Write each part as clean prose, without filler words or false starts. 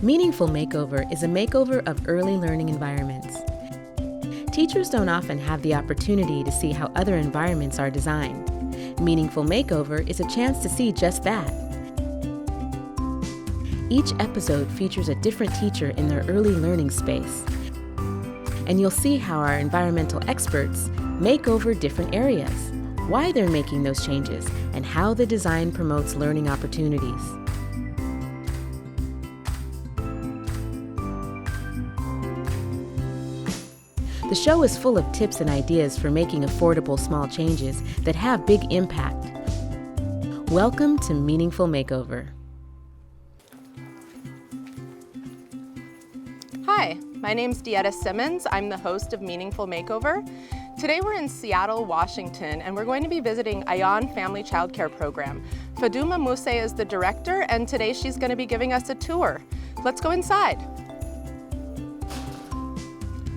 Meaningful Makeover is a makeover of early learning environments. Teachers don't often have the opportunity to see how other environments are designed. Meaningful Makeover is a chance to see just that. Each episode features a different teacher in their early learning space, and you'll see how our environmental experts make over different areas, why they're making those changes, and how the design promotes learning opportunities. The show is full of tips and ideas for making affordable small changes that have big impact. Welcome to Meaningful Makeover. Hi, my name's Dieta Simmons. I'm the host of Meaningful Makeover. Today we're in Seattle, Washington, and we're going to be visiting Ayan Family Child Care Program. Faduma Muse is the director, and today she's going to be giving us a tour. Let's go inside.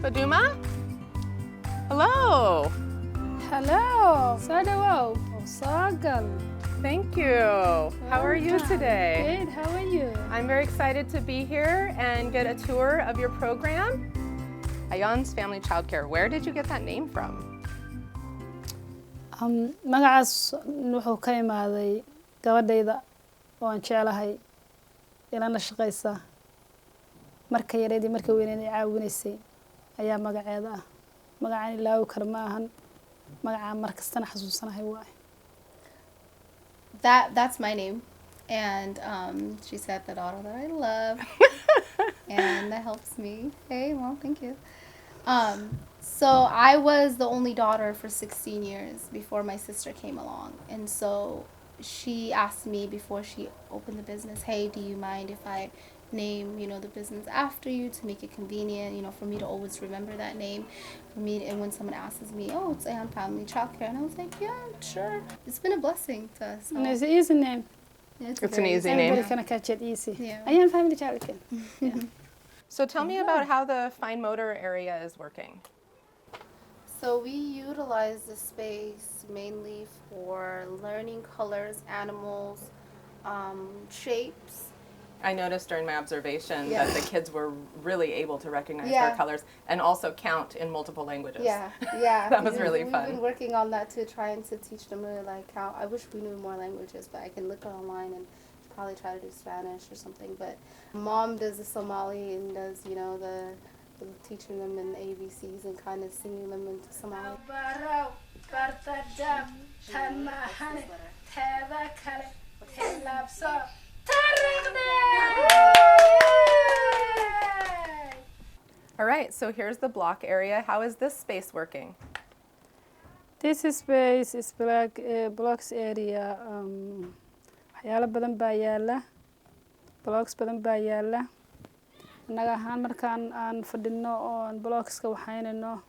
Faduma? Hello. Hello. Sadawo. Sagal. Thank you. How are you today? Good. How are you? I'm very excited to be here and get a tour of your program. Ayan's Family Child Care. Where did you get that name from? Magacaas wuxuu ka imaaday gabadhayda oo aan jecelahay ilana shaqaysa marka yareedii marka weyneed ay caawinaysay ayaa magaceeda ah magacaan ilaaw kar ma ahan magacaan markastana xasuusanahay waay. That's my name, and she said the daughter that I love, and that helps me. Hey, Mom, thank you. So I was the only daughter for 16 years before my sister came along, and so she asked me before she opened the business, hey, do you mind if I name, the business after you to make it convenient, for me to always remember that name, and when someone asks me, oh, it's Ayan Family Child Care, and I was like, yeah, sure. It's been a blessing to us. And it's an easy name. Yeah, It's an easy name. Everybody can catch it easy. Yeah. Ayan Family Child Care. Yeah. So tell me about how the fine motor area is working. So we utilize the space mainly for learning colors, animals, shapes. I noticed during my observation Yeah. that the kids were really able to recognize Yeah. their colors and also count in multiple languages. Yeah. That was really We've fun. been working on that too, trying to teach them to count. I wish we knew more languages, but I can look online and probably try to do Spanish or something. But Mom does the Somali and does, the teaching them in ABCs and kind of singing them into Somali. All right, so here's the block area. How is this space working? This space is blocks area. Waxyaalo badan baa yaala. Blocks badan baa yaala. Annaga ahaan markaan aan fadhino oo aan blockska waxaynayno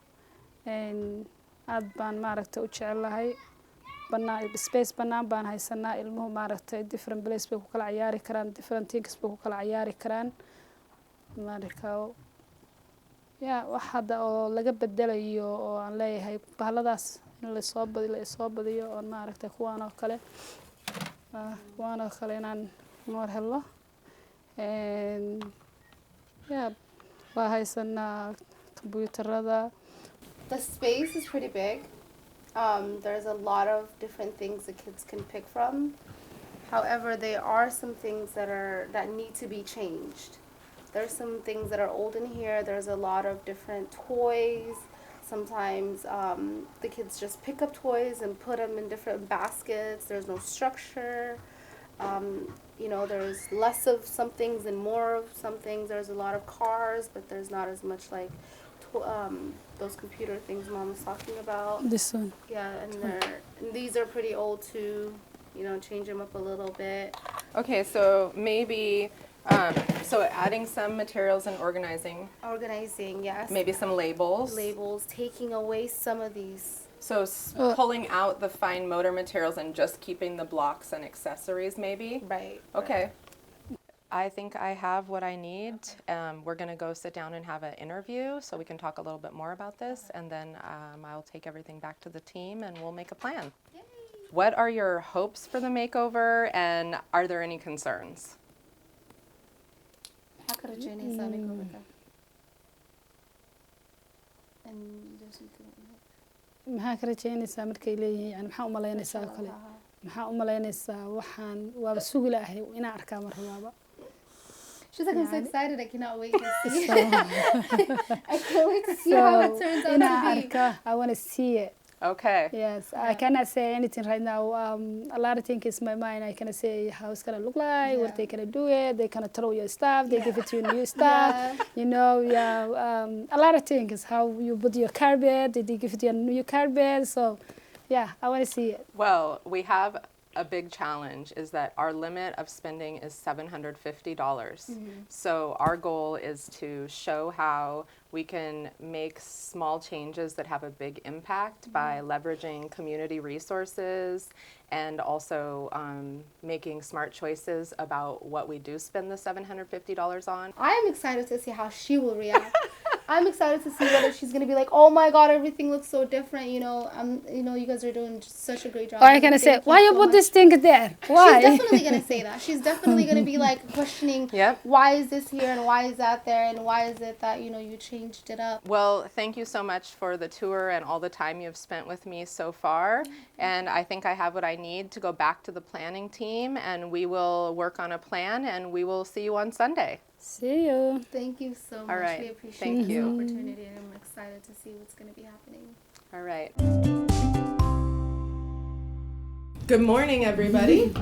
aad baan maaragtay u jecelahay. Space bannaan baan haysanaa ilmuhu maaragtay different place bay ku kala ciyaari karaan, different things bay ku kala ciyaari karaan. Marka wax hadda oo laga bedelayo oo aan leeyahay bahaladaas in la soo badiyo oo maaragtay kuwaan oo kale inaan noor helo. Waa haysanaa computerada. The space is pretty big. There's a lot of different things the kids can pick from. However, there are some things that need to be changed. There's some things that are old in here. There's a lot of different toys. Sometimes the kids just pick up toys and put them in different baskets. There's no structure. There's less of some things and more of some things. There's a lot of cars, but there's not as much those computer things Mom was talking about. This one. Yeah, and these are pretty old too. Change them up a little bit. Okay, so maybe, adding some materials and organizing. Organizing, yes. Maybe some labels. Labels, taking away some of these. So pulling out the fine motor materials and just keeping the blocks and accessories maybe? Right. Okay. I think I have what I need. We're going to go sit down and have an interview so we can talk a little bit more about this, and then I'll take everything back to the team and we'll make a plan. Yay. What are your hopes for the makeover, and are there any concerns? maxaa ka rajaynaysaa makeoverka maxaa ka rajaynaysaa markay leeyihiin yani maxaa u malaynaysaa oo kale maxaa u malaynaysaa waxaan waaba sugi laahay inaan arkaa mar rabaaba. She's like, I'm so excited, I cannot wait to see it. I can't wait to see how it turns out to be. I want to see it. Okay. Yes, yeah. I cannot say anything right now. A lot of things in my mind. I cannot say how it's gonna look like, what they're gonna do it. They're gonna throw your stuff. They give it to you new stuff. You know, a lot of things. How you put your carpet. They give it you a new carpet. So, yeah, I want to see it. Well, we have a big challenge is that our limit of spending is $750. So our goal is to show how we can make small changes that have a big impact by leveraging community resources and also making smart choices about what we do spend the $750 on. I am excited to see how she will react. I'm excited to see whether she's going to be like, oh my God, everything looks so different. You know, you guys are doing such a great job. Or I'm going to say, why you put this thing there? Why? She's definitely going to say that. She's definitely going to be like questioning, why is this here and why is that there and why is it that, you changed it up. Well, thank you so much for the tour and all the time you've spent with me so far. And I think I have what I need to go back to the planning team and we will work on a plan and we will see you on Sunday. See you. Thank you so much. All right. We appreciate Thank this you. opportunity and I'm excited to see what's going to be happening. All right. Good morning, everybody.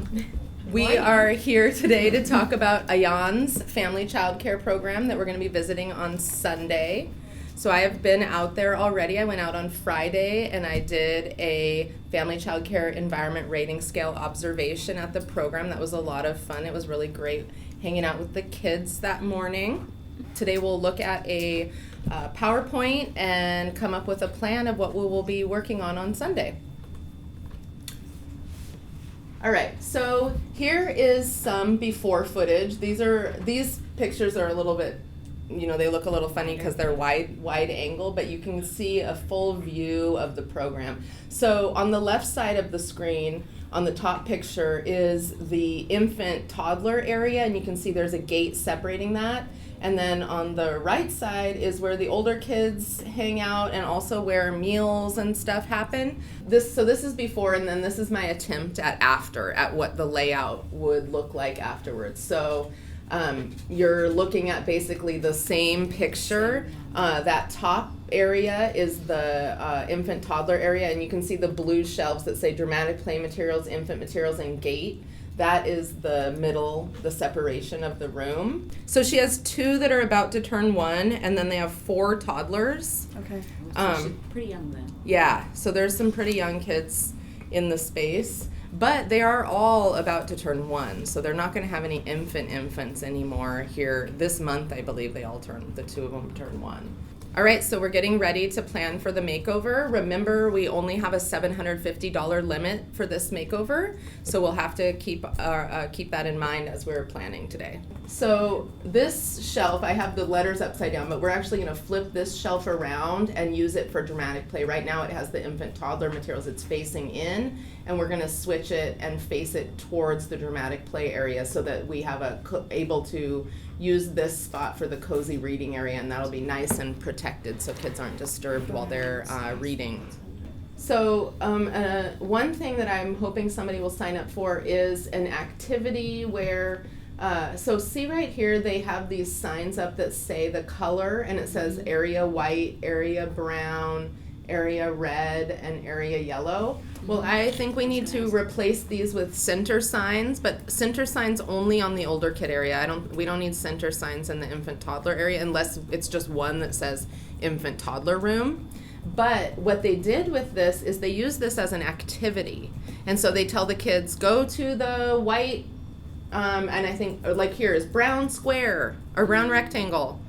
We are here today to talk about Ayan's family child care program that we're going to be visiting on Sunday. So I have been out there already. I went out on Friday and I did a family child care environment rating scale observation at the program. That was a lot of fun. It was really great hanging out with the kids that morning. Today we'll look at a PowerPoint and come up with a plan of what we will be working on Sunday. All right, so here is some before footage. These pictures are a little bit, they look a little funny because they're wide angle, but you can see a full view of the program. So on the left side of the screen, on the top picture is the infant toddler area, and you can see there's a gate separating that. And then on the right side is where the older kids hang out and also where meals and stuff happen. This is before, and then this is my attempt at what the layout would look like afterwards. So you're looking at basically the same picture. That top area is the infant toddler area, and you can see the blue shelves that say dramatic play materials, infant materials, and gate. That is the middle, the separation of the room. So she has 2 that are about to turn 1, and then they have 4 toddlers. Okay. So she's pretty young then. Yeah, so there's some pretty young kids in the space. But they are all about to turn 1, so they're not going to have any infants anymore here. This month, I believe the 2 of them turn 1. All right, so we're getting ready to plan for the makeover. Remember, we only have a $750 limit for this makeover, so we'll have to keep that in mind as we're planning today. So this shelf, I have the letters upside down, but we're actually going to flip this shelf around and use it for dramatic play. Right now it has the infant toddler materials. It's facing in, and we're going to switch it and face it towards the dramatic play area so that we have able to use this spot for the cozy reading area, and that'll be nice and protected so kids aren't disturbed while they're reading. So one thing that I'm hoping somebody will sign up for is an activity where, so see right here, they have these signs up that say the color, and it says area white, area brown, area red, and area yellow. Well, I think we need to replace these with center signs, but center signs only on the older kid area. We don't need center signs in the infant toddler area unless it's just one that says infant toddler room. But what they did with this is they use this as an activity. And so they tell the kids, go to the white, and I think like here is brown square or brown rectangle.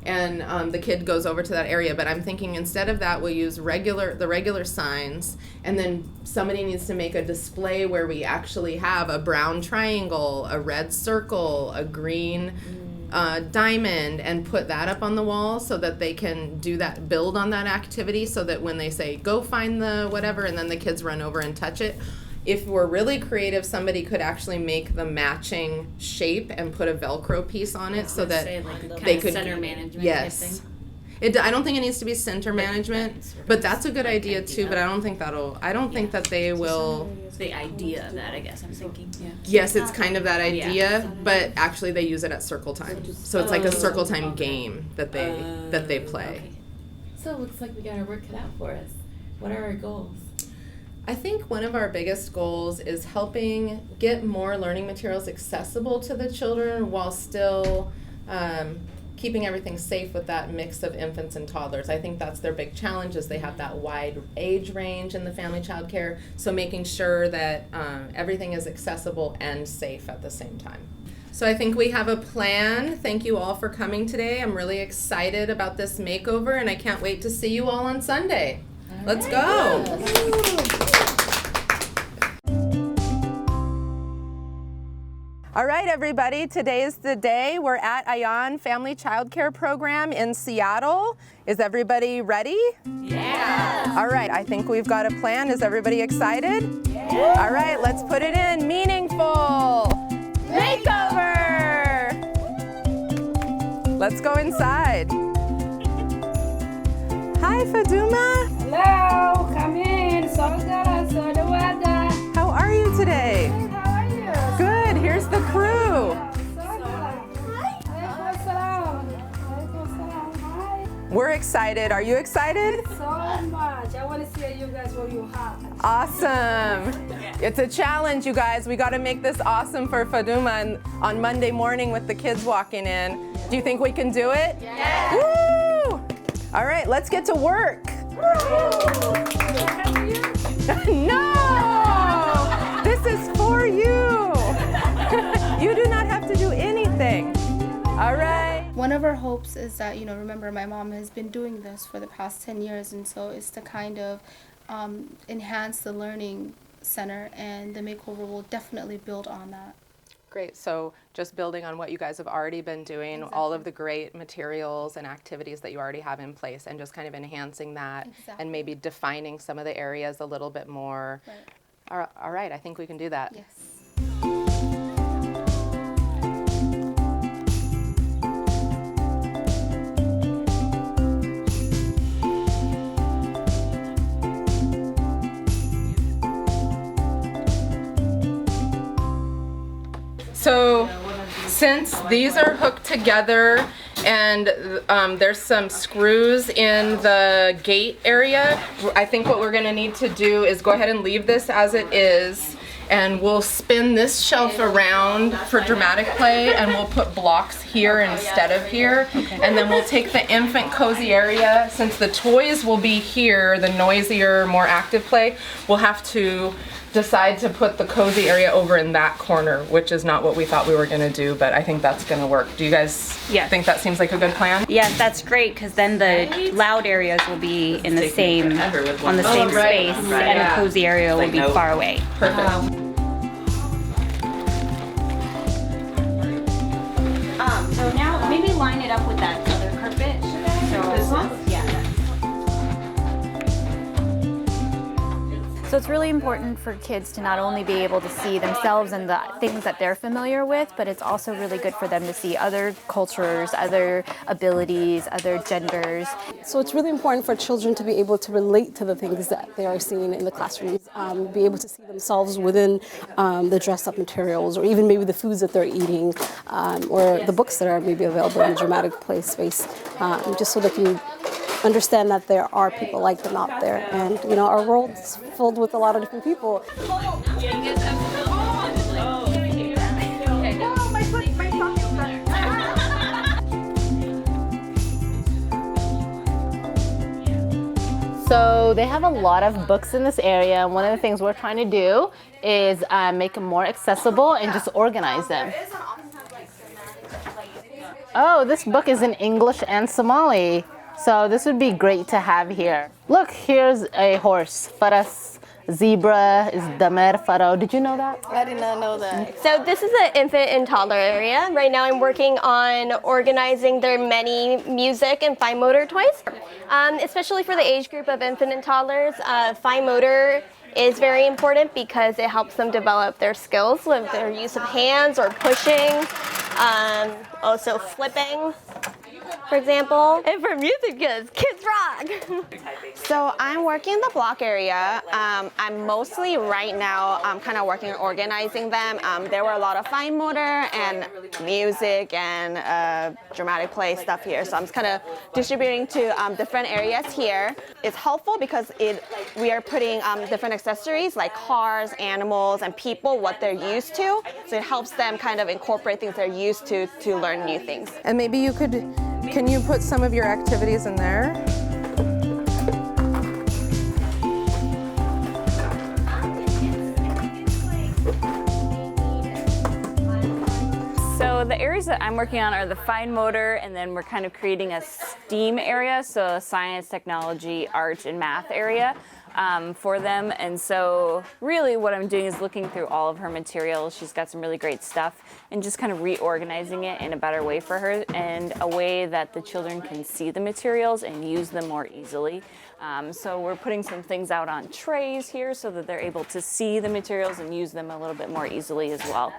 And the kid goes over to that area, but I'm thinking instead of that, we'll use the regular signs, and then somebody needs to make a display where we actually have a brown triangle, a red circle, a green diamond, and put that up on the wall so that they can build on that activity, so that when they say, go find the whatever, and then the kids run over and touch it, If we're really creative, somebody could actually make the matching shape and put a Velcro piece on it so that they could center management. Yes. Type thing. I don't think it needs to be center management, but that's a good idea too. But I don't think that they will. It's the idea of that, I guess I'm thinking. Yeah. Yes, it's kind of that idea, but actually they use it at circle time. So it's like a circle time game that they play. Okay. So it looks like we got our work cut out for us. What are our goals? I think one of our biggest goals is helping get more learning materials accessible to the children while still keeping everything safe with that mix of infants and toddlers. I think that's their big challenge, is they have that wide age range in the family child care, so making sure that everything is accessible and safe at the same time. So I think we have a plan. Thank you all for coming today. I'm really excited about this makeover, and I can't wait to see you all on Sunday. Let's go. All right, everybody, today is the day. We're at Ayan Family Child Care Program in Seattle. Is everybody ready? Yeah. All right, I think we've got a plan. Is everybody excited? Yeah. All right, let's put it in. Meaningful Makeover. Let's go inside. Hi, Faduma. Hello, come in. So good, so the weather. How are you today? How are you? Good, here's the crew. We're excited. Are you excited? So much. I want to see you guys what you have. Awesome. It's a challenge, you guys. We got to make this awesome for Faduma on Monday morning with the kids walking in. Do you think we can do it? Yeah. Woo! All right, let's get to work. No! This is for you. You do not have to do anything. All right. One of our hopes is that, remember my mom has been doing this for the past 10 years, and so it's to kind of enhance the learning center, and the makeover will definitely build on that. Great. So just building on what you guys have already been doing, Exactly. all of the great materials and activities that you already have in place, and just kind of enhancing that. Exactly. And maybe defining some of the areas a little bit more. Right. All right, I think we can do that. Yes. So since these are hooked together and there's some screws in the gate area, I think what we're going to need to do is go ahead and leave this as it is, and we'll spin this shelf around for dramatic play, and we'll put blocks here instead of here. And then we'll take the infant cozy area. Since the toys will be here, the noisier, more active play, we'll have to decide to put the cozy area over in that corner, which is not what we thought we were going to do, but I think that's going to work. Do you guys think that seems like a good plan? Yes, that's great, because then the loud areas will be in the same, on the same space, and the cozy area will be far away. Perfect. So now maybe line it up with that other carpet. So, this one? Yeah. So it's really important for kids to not only be able to see themselves and the things that they're familiar with, but it's also really good for them to see other cultures, other abilities, other genders. So it's really important for children to be able to relate to the things that they are seeing in the classrooms, be able to see themselves within the dress-up materials, or even maybe the foods that they're eating, or the books that are maybe available in the dramatic play space, just so they can understand that there are people like them out there, and our world's filled with a lot of different people. So they have a lot of books in this area, and one of the things we're trying to do is make them more accessible and just organize them. Oh, this book is in English and Somali. So this would be great to have here. Look, here's a horse. Faras, zebra is damer, faro. Did you know that? I did not know that. So this is the infant and toddler area. Right now I'm working on organizing their many music and fine motor toys. Especially for the age group of infant and toddlers, fine motor is very important because it helps them develop their skills with their use of hands or pushing, also flipping, for example. And for music, because kids rock! So I'm working in the block area. I'm mostly right now, I'm kind of working on organizing them. There were a lot of fine motor and music and dramatic play stuff here. So I'm just kind of distributing to different areas here. It's helpful because we are putting different accessories like cars, animals, and people, what they're used to. So it helps them kind of incorporate things they're used to learn new things. And maybe you could, can you put some of your activities in there? So the areas that I'm working on are the fine motor, and then we're kind of creating a STEAM area, so science, technology, art, and math area for them. And so really what I'm doing is looking through all of her materials. She's got some really great stuff, and just kind of reorganizing it in a better way for her, and a way that the children can see the materials and use them more easily. So we're putting some things out on trays here so that they're able to see the materials and use them a little bit more easily as well.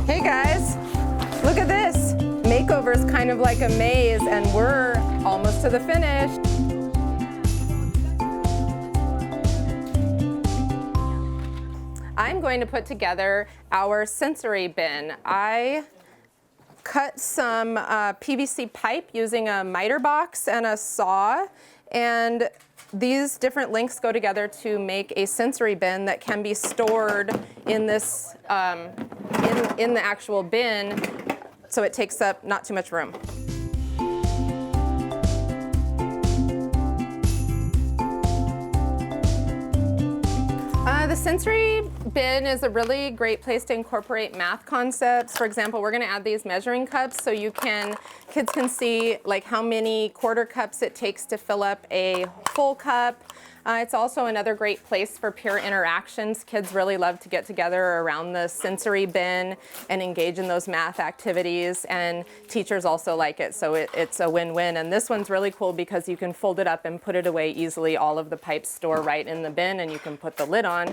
Hey guys, look at this. Makeover is kind of like a maze, and we're almost to the finish. I'm going to put together our sensory bin. I cut some PVC pipe using a miter box and a saw, and these different links go together to make a sensory bin that can be stored in this in the actual bin, so it takes up not too much room. The sensory bin is a really great place to incorporate math concepts. For example, we're going to add these measuring cups so kids can see like how many quarter cups it takes to fill up a full cup. It's also another great place for peer interactions. Kids really love to get together around the sensory bin and engage in those math activities, and teachers also like it, so it's a win-win. And this one's really cool because you can fold it up and put it away easily. All of the pipes store right in the bin, and you can put the lid on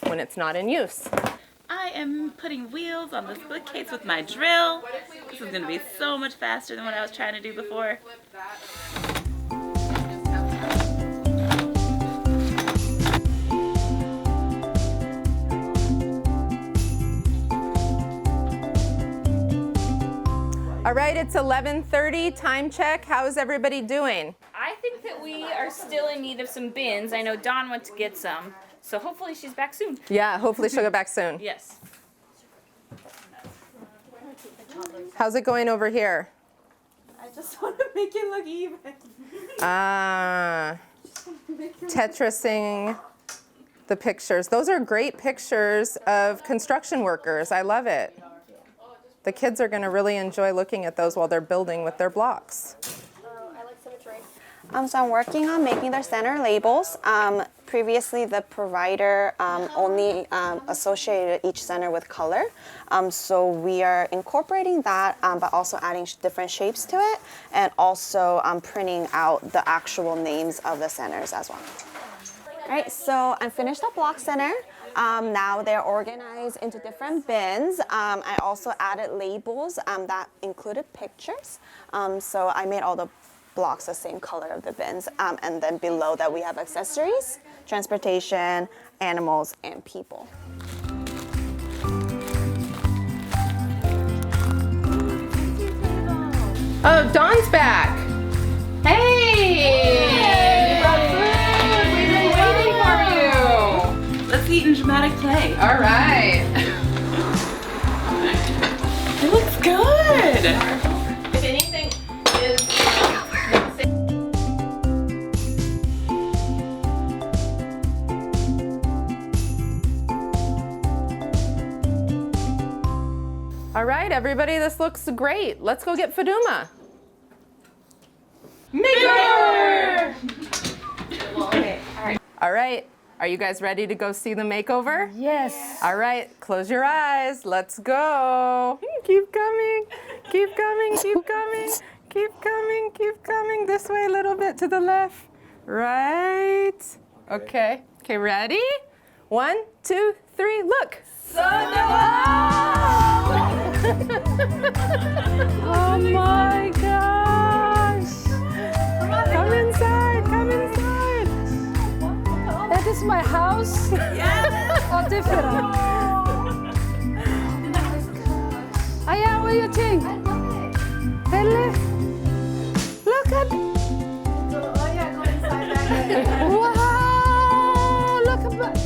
when it's not in use. I am putting wheels on the split case with my drill. This is going to be so much faster than what I was trying to do before. All right, it's 11:30, time check. How is everybody doing? I think that we are still in need of some bins. I know Dawn went to get some, so hopefully she's back soon. Yeah, hopefully she'll get back soon. Yes. How's it going over here? I just want to make it look even. Tetrising the pictures. Those are great pictures of construction workers. I love it. The kids are going to really enjoy looking at those while they're building with their blocks. I like symmetry. So I'm working on making their center labels. Previously, the provider only associated each center with color. So we are incorporating that, but also adding different shapes to it, and also printing out the actual names of the centers as well. All right, so I finished the block center. Now they're organized into different bins. I also added labels that included pictures. So I made all the blocks the same color of the bins. And then below that we have accessories, transportation, animals, and people. Oh, Dawn's back. Hey! Let's eat in dramatic play. All right. It looks good. If anything is... All right, everybody, this looks great. Let's go get Faduma. Makeover! All right. Are you guys ready to go see the makeover? Yes. All right, close your eyes. Let's go. Keep coming, keep coming, keep coming, keep coming, keep coming. This way a little bit to the left. Right. Okay. Okay, ready? 1, 2, 3, look. Oh my gosh! Come inside, come inside. That is my house? Or different? Aya, what do you think? Really? Look at wow! Look at that.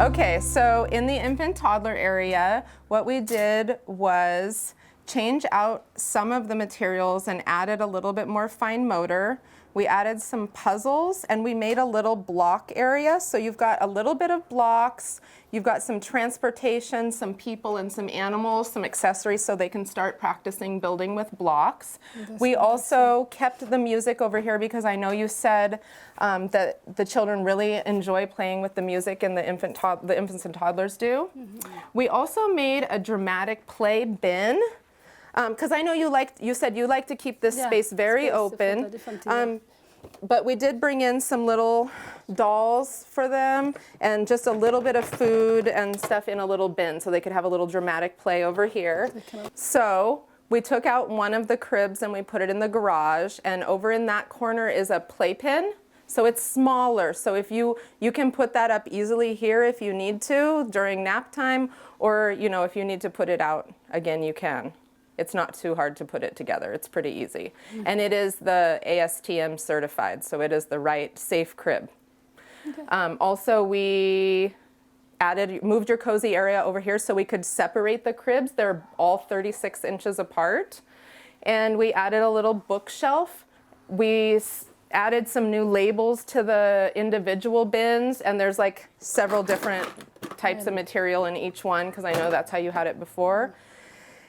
Okay, so in the infant toddler area, what we did was change out some of the materials and added a little bit more fine motor. We added some puzzles and we made a little block area. So you've got a little bit of blocks, you've got some transportation, some people and some animals, some accessories so they can start practicing building with blocks. We also kept the music over here because I know you said that the children really enjoy playing with the music and the infants and toddlers do. We also made a dramatic play bin. Because I know you said you like to keep this space very open, but we did bring in some little dolls for them and just a little bit of food and stuff in a little bin so they could have a little dramatic play over here. So we took out one of the cribs and we put it in the garage, and over in that corner is a playpen. So it's smaller, so if you can put that up easily here if you need to during nap time, or if you need to put it out again, you can. It's not too hard to put it together. It's pretty easy. And it is the ASTM certified, so it is the right safe crib. Okay. Also, we moved your cozy area over here so we could separate the cribs. They're all 36 inches apart. And we added a little bookshelf. We added some new labels to the individual bins, and there's like several different types of material in each one because I know that's how you had it before.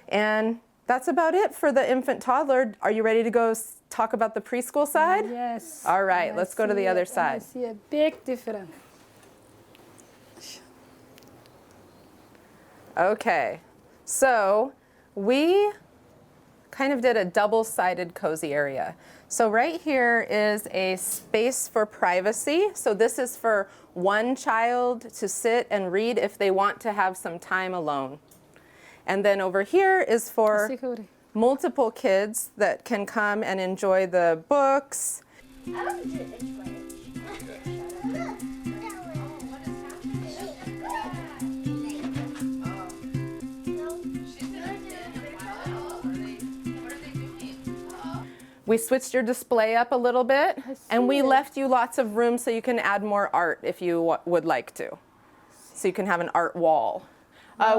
And that's about it for the infant toddler. Are you ready to go talk about the preschool side? Yes. All right, let's go to the other side. I see a big difference. Okay, so we kind of did a double-sided cozy area. So right here is a space for privacy. So this is for one child to sit and read if they want to have some time alone. And then over here is for multiple kids that can come and enjoy the books. We switched your display up a little bit, and we left you lots of room so you can add more art if you would like to. So you can have an art wall.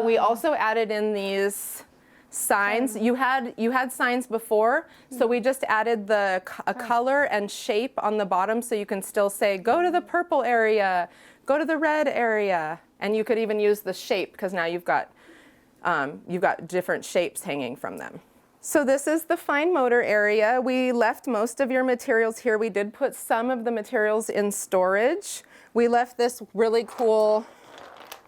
We also added in these signs. You had signs before, so we just added a color and shape on the bottom so you can still say, go to the purple area, go to the red area. And you could even use the shape because now you've got different shapes hanging from them. So this is the fine motor area. We left most of your materials here. We did put some of the materials in storage. We left this really cool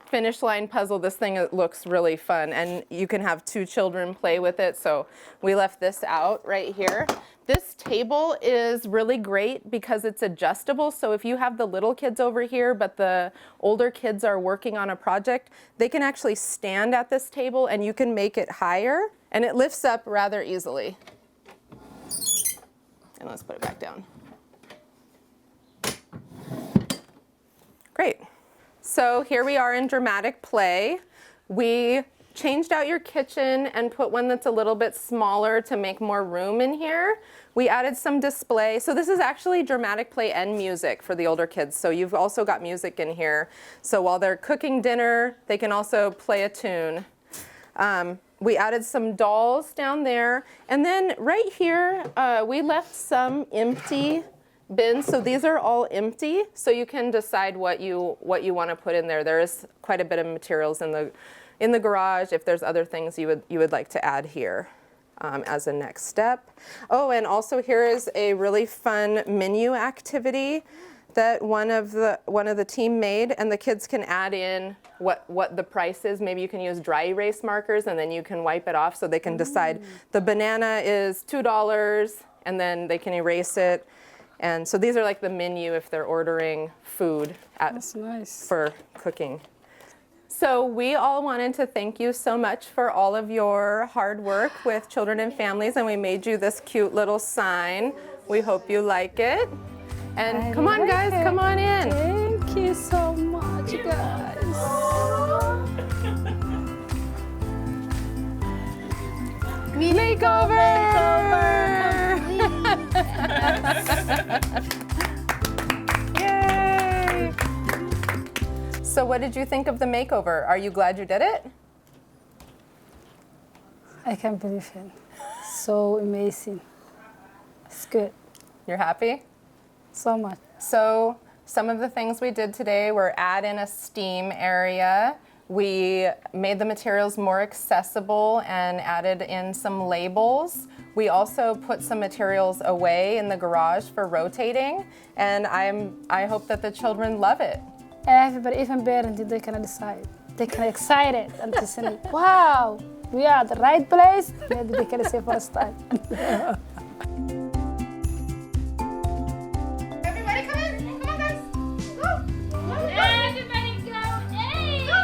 finish line puzzle. This thing looks really fun, and you can have 2 children play with it, so we left this out right here. This table is really great because it's adjustable, so if you have the little kids over here but the older kids are working on a project, they can actually stand at this table and you can make it higher, and it lifts up rather easily. And let's put it back down. Great. So here we are in dramatic play. We changed out your kitchen and put one that's a little bit smaller to make more room in here. We added some display. So this is actually dramatic play and music for the older kids. So you've also got music in here. So while they're cooking dinner, they can also play a tune. We added some dolls down there. And then right here, we left some empty bins. So these are all empty, so you can decide what you want to put in there. There is quite a bit of materials in the garage if there's other things you would like to add here as a next step. Oh, and also here is a really fun menu activity that one of the team made, and the kids can add in what the price is. Maybe you can use dry erase markers, and then you can wipe it off so they can decide the banana is $2, and then they can erase it. And so these are like the menu if they're ordering food That's nice. for cooking. So we all wanted to thank you so much for all of your hard work with children and families, and we made you this cute little sign. We hope you like it. And come on, guys, come on in. Thank you so much, guys. Makeover! Yay! So what did you think of the makeover? Are you glad you did it? I can't believe it. So amazing. It's good. You're happy? So much. So some of the things we did today were add in a STEAM area. We made the materials more accessible and added in some labels. We also put some materials away in the garage for rotating, and I hope that the children love it. Everybody, even parents, they can decide. They can excited and to say, wow, we are at the right place. Maybe they can say first time. Everybody come in. Come on, guys. Go. Everybody go. Hey. Go.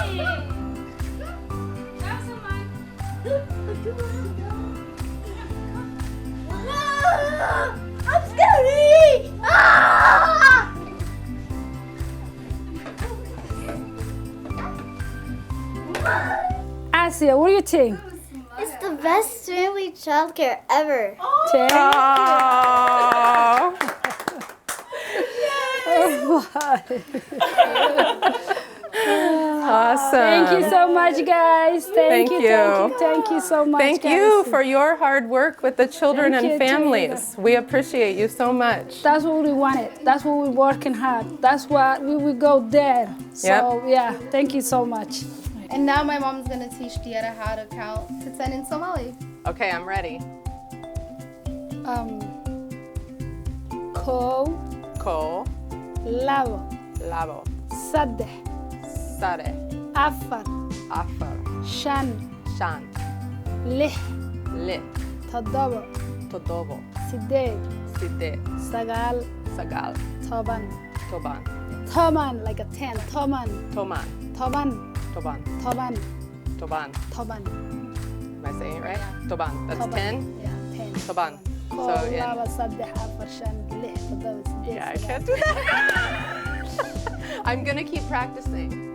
Have some fun. I'm scary. Ah! Asia, what do you think? It's the best family childcare ever. Awesome. Thank you so much, guys. Thank you. you. Thank you so much. Thank guys. you for your hard work with the children Thank and you, families. We appreciate you so much. That's what we wanted. That's what we're working hard. That's what we will go there. So yeah, thank you so much. And now my mom's gonna teach Dieta how to count to 10 in Somali. Okay, I'm ready. Ko, labo, labo, saddex, sare, afar, afar, shan, shan, lix, lit, toddoba, todobo, sideed, side, sagaal, sagal, toban. toban, Toban, like a 10. Toban, toman, toban, toban, toban, toban. toban. Am I saying it right? Toban. That's Toban. 10? Yeah, 10. Toban. Ko, So in, laba, saddex, afar, shan, lix, toddoba, sideed, yeah, I sagaal. can't do that. I'm gonna keep practicing.